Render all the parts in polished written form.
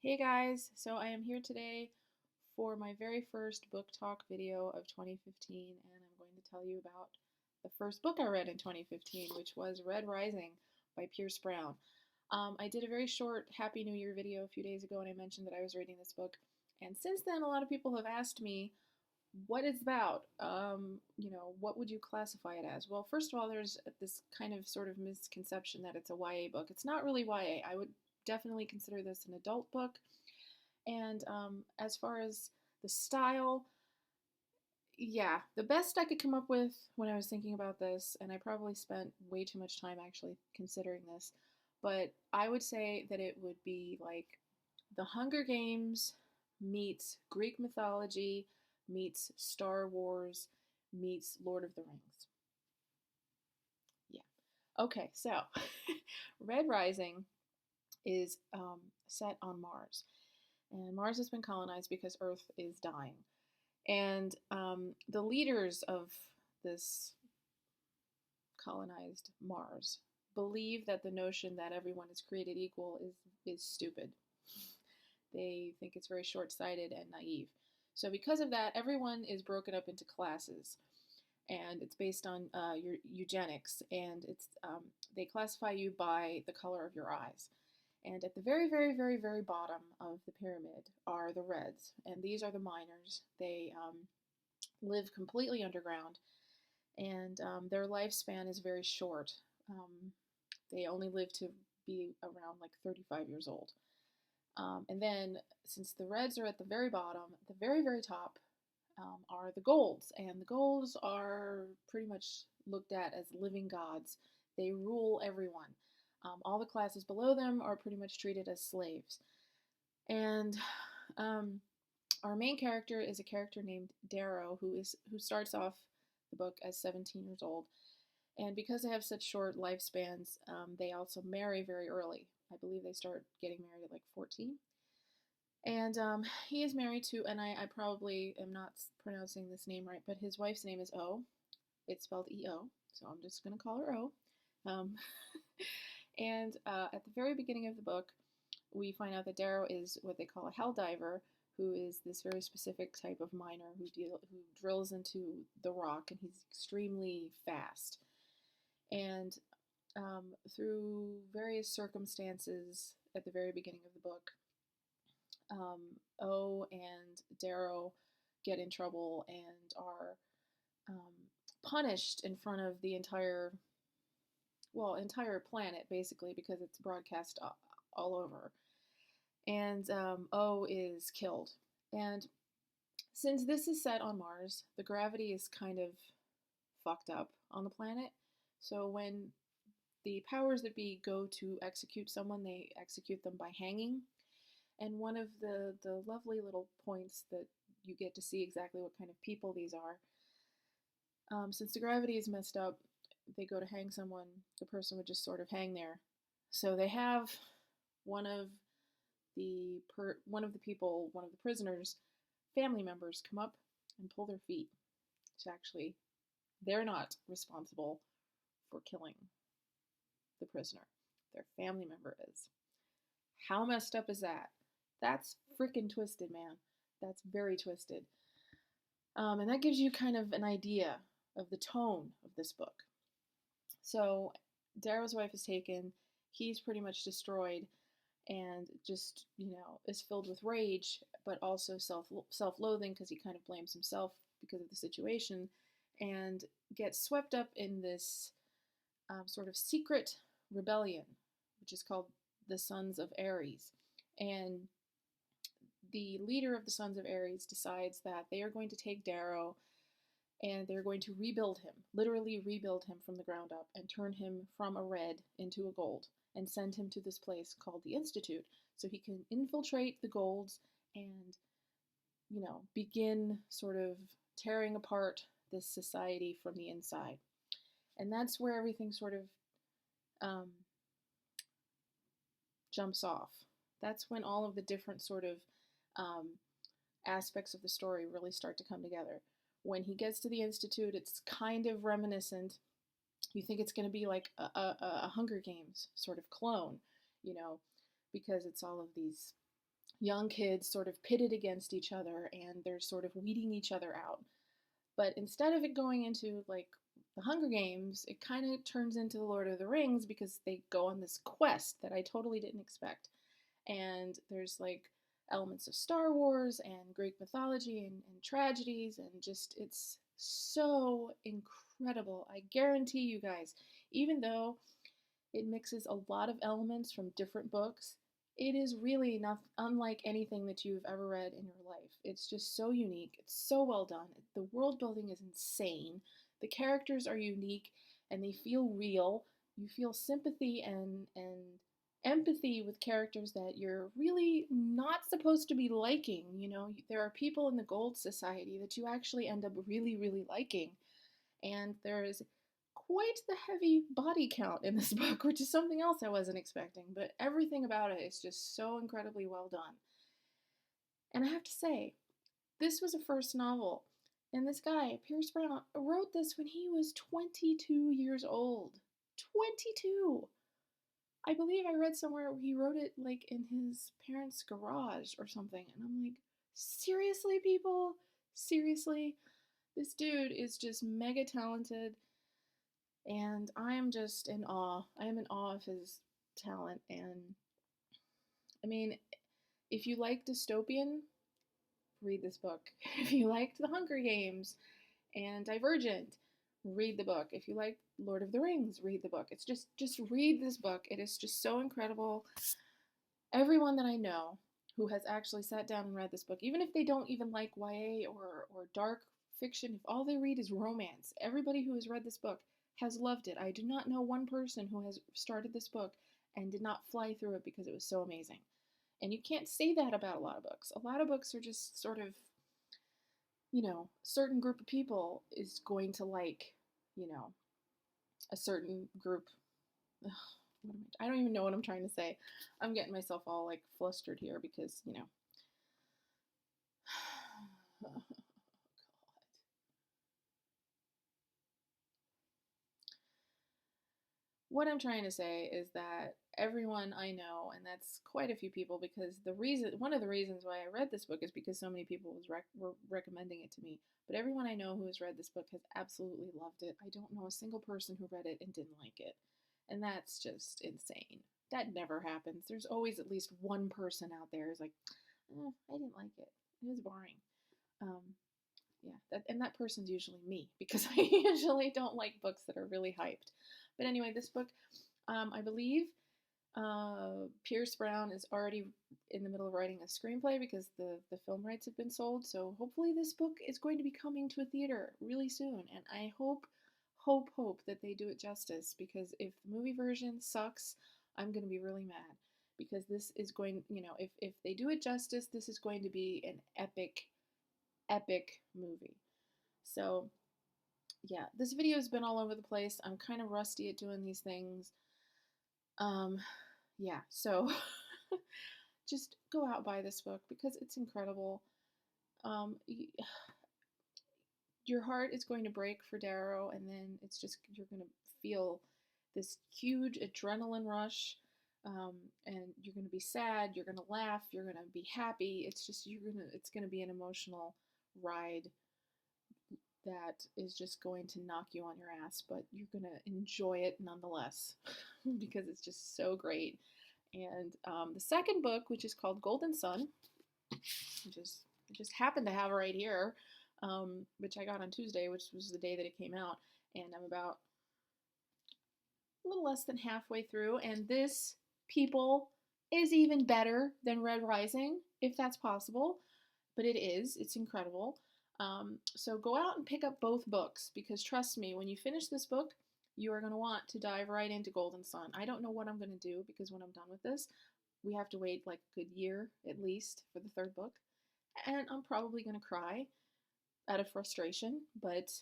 Hey guys, so I am here today for my very first book talk video of 2015, and I'm going to tell you about the first book I read in 2015, which was Red Rising by Pierce Brown. I did a very short Happy New Year video a few days ago, and I mentioned that I was reading this book. And since then, a lot of people have asked me what it's about. What would you classify it as? Well, first of all, there's this kind of sort of misconception that it's a YA book. It's not really YA. I would definitely consider this an adult book. And as far as the style, yeah, the best I could come up with when I was thinking about this, and I probably spent way too much time actually considering this, but I would say that it would be like The Hunger Games meets Greek mythology meets Star Wars meets Lord of the Rings. Yeah. Okay, so Red Rising is set on Mars. And Mars has been colonized because Earth is dying. And the leaders of this colonized Mars believe that the notion that everyone is created equal is stupid. They think it's very short-sighted and naive. So because of that, everyone is broken up into classes, and it's based on your eugenics, and they classify you by the color of your eyes. And at the very, very, very, very bottom of the pyramid are the Reds, and these are the miners. They live completely underground, and their lifespan is very short. They only live to be around like 35 years old. And then, since the Reds are at the very bottom, at the very, very top are the Golds, and the Golds are pretty much looked at as living gods. They rule everyone. All the classes below them are pretty much treated as slaves. And our main character is a character named Darrow, who starts off the book as 17 years old. And because they have such short lifespans, they also marry very early. I believe they start getting married at like 14. And he is married to, and I probably am not pronouncing this name right, but his wife's name is O. It's spelled E-O, so I'm just going to call her O. Um, and at the very beginning of the book, we find out that Darrow is what they call a hell diver, who is this very specific type of miner who drills into the rock, and he's extremely fast. And through various circumstances at the very beginning of the book, O and Darrow get in trouble and are punished in front of the entire planet, basically, because it's broadcast all over. And O is killed. And since this is set on Mars, the gravity is kind of fucked up on the planet. So when the powers that be go to execute someone, they execute them by hanging. And one of the lovely little points that you get to see exactly what kind of people these are, since the gravity is messed up, they go to hang someone, the person would just sort of hang there. So they have one of the prisoners' family members come up and pull their feet. So actually, they're not responsible for killing the prisoner. Their family member is. How messed up is that? That's freaking twisted, man. That's very twisted. And that gives you kind of an idea of the tone of this book. So Darrow's wife is taken. He's pretty much destroyed and just, is filled with rage, but also self-loathing because he kind of blames himself because of the situation, and gets swept up in this sort of secret rebellion, which is called the Sons of Ares. And the leader of the Sons of Ares decides that they are going to take Darrow and they're going to rebuild him, literally rebuild him from the ground up, and turn him from a red into a gold, and send him to this place called the Institute so he can infiltrate the golds and, begin sort of tearing apart this society from the inside. And that's where everything sort of jumps off. That's when all of the different sort of aspects of the story really start to come together. When he gets to the Institute, it's kind of reminiscent. You think it's going to be like a Hunger Games sort of clone, because it's all of these, young kids sort of pitted against each other and they're sort of weeding each other out. But instead of it going into like the Hunger Games, it kind of turns into the Lord of the Rings because they go on this quest that I totally didn't expect. And there's like elements of Star Wars and Greek mythology and tragedies, and just it's so incredible. I guarantee you guys, even though it mixes a lot of elements from different books, it is really not unlike anything that you've ever read in your life. It's just so unique. It's so well done. The world building is insane. The characters are unique and they feel real. You feel sympathy and empathy with characters that you're really not supposed to be liking. You know, there are people in the Gold Society that you actually end up really, really liking. And there is quite the heavy body count in this book, which is something else I wasn't expecting. But everything about it is just so incredibly well done. And I have to say, this was a first novel. And this guy, Pierce Brown, wrote this when he was 22 years old. 22! I believe I read somewhere he wrote it like in his parents' garage or something. And I'm like, seriously, people? Seriously? This dude is just mega talented. And I am just in awe. I am in awe of his talent. And I mean, if you like dystopian, read this book. If you liked The Hunger Games and Divergent, read the book. If you like Lord of the Rings, read the book. It's just read this book. It is just so incredible. Everyone that I know who has actually sat down and read this book, even if they don't even like YA or dark fiction, if all they read is romance, everybody who has read this book has loved it. I do not know one person who has started this book and did not fly through it because it was so amazing. And you can't say that about a lot of books. A lot of books are just sort of, you know, certain group of people is going to like, you know, a certain group. Ugh, I don't even know what I'm trying to say. I'm getting myself all like flustered here because, you know. What I'm trying to say is that everyone I know, and that's quite a few people, because one of the reasons why I read this book is because so many people were recommending it to me. But everyone I know who has read this book has absolutely loved it. I don't know a single person who read it and didn't like it, and that's just insane. That never happens. There's always at least one person out there who's like, I didn't like it. It was boring. Um, yeah, and that person's usually me because I usually don't like books that are really hyped. But anyway, this book, I believe Pierce Brown is already in the middle of writing a screenplay because the film rights have been sold. So hopefully this book is going to be coming to a theater really soon. And I hope that they do it justice, because if the movie version sucks, I'm going to be really mad, because this is going, you know, if they do it justice, this is going to be an epic movie. So yeah, this video has been all over the place. I'm kind of rusty at doing these things. Yeah, so just go out, buy this book because it's incredible. Um, your heart is going to break for Darrow, and then it's just, you're going to feel this huge adrenaline rush. And you're going to be sad, you're going to laugh, you're going to be happy. It's just, it's going to be an emotional ride that is just going to knock you on your ass, but you're going to enjoy it nonetheless because it's just so great. And the second book, which is called Golden Sun, which is, I just happened to have right here, which I got on Tuesday, which was the day that it came out, and I'm about a little less than halfway through, and this, people, is even better than Red Rising, if that's possible, but it is. It's incredible. So go out and pick up both books, because trust me, when you finish this book, you are going to want to dive right into Golden Sun. I don't know what I'm going to do, because when I'm done with this, we have to wait like a good year at least for the third book, and I'm probably going to cry out of frustration, but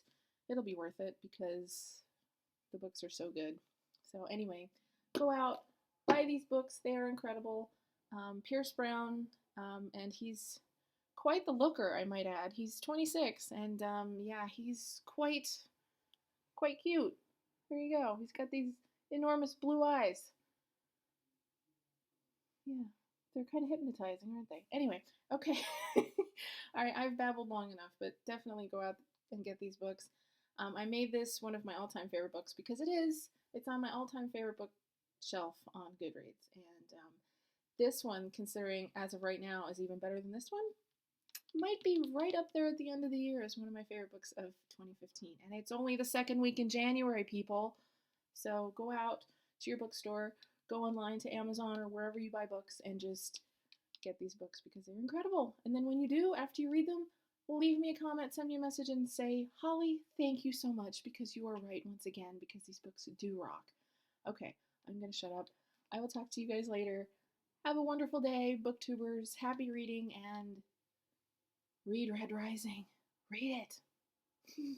it'll be worth it because the books are so good. So anyway, go out, buy these books. They are incredible. Pierce Brown, and he's quite the looker, I might add. He's 26, and yeah, he's quite cute. There you go. He's got these enormous blue eyes. Yeah. They're kind of hypnotizing, aren't they? Anyway, okay. All right, I've babbled long enough, but definitely go out and get these books. I made this one of my all-time favorite books because it is. It's on my all-time favorite book shelf on Goodreads, and this one, considering as of right now, is even better than this one. Might be right up there at the end of the year as one of my favorite books of 2015. And it's only the second week in January, people. So go out to your bookstore, go online to Amazon or wherever you buy books, and just get these books because they're incredible. And then when you do, after you read them, leave me a comment, send me a message, and say, Holly, thank you so much because you are right once again because these books do rock. Okay, I'm going to shut up. I will talk to you guys later. Have a wonderful day, booktubers. Happy reading and read Red Rising. Read it.